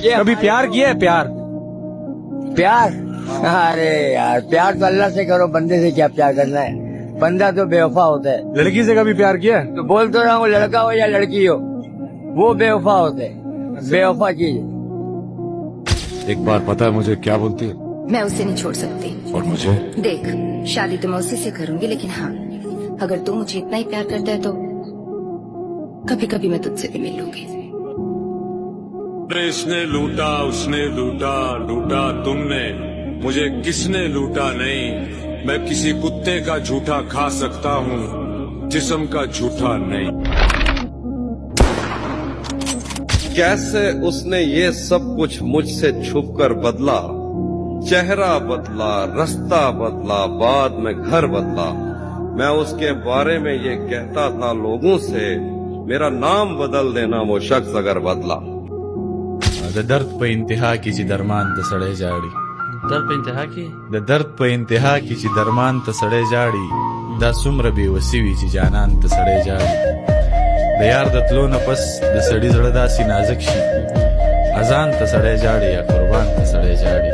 किया? कभी प्यार किया है? प्यार प्यार? अरे यार, प्यार तो अल्लाह से करो, बंदे से क्या प्यार करना है। बंदा तो बेवफा होता है। लड़की से कभी प्यार किया है? तो बोल तो रहा हूँ, लड़का हो या लड़की हो, वो बेवफा होते हैं। बेवफा चीज है। एक बार पता है मुझे क्या बोलती है? मैं उसे नहीं छोड़ सकती। और मुझे? देख, शादी तो मैं उसी से करूंगी, लेकिन हाँ, अगर तू मुझे इतना ही प्यार करता है तो कभी कभी मैं तुझसे भी मिल लूंगी। इसने लूटा, उसने लूटा, लूटा तुमने, मुझे किसने लूटा नहीं। मैं किसी कुत्ते का झूठा खा सकता हूँ, जिस्म का झूठा नहीं। कैसे उसने ये सब कुछ मुझसे छुपकर बदला, चेहरा बदला, रास्ता बदला, बाद में घर बदला। मैं उसके बारे में ये कहता था लोगों से, मेरा नाम बदल देना वो शख्स अगर बदला। दर्द पे इंतहा कीची दरमान त सड़े जाड़ी, दर्द पे इंतहा की दर्द पे इंतहा कीची दरमान त सड़े जाड़ी, दा सुमर बे वसीवी ची जानन त सड़े जाड़ी। द यार द तलो न पस द सड़ी जड़दा सी नाजक शी, अजान त सड़े जाड़ी या कुर्बान त सड़े जाड़ी।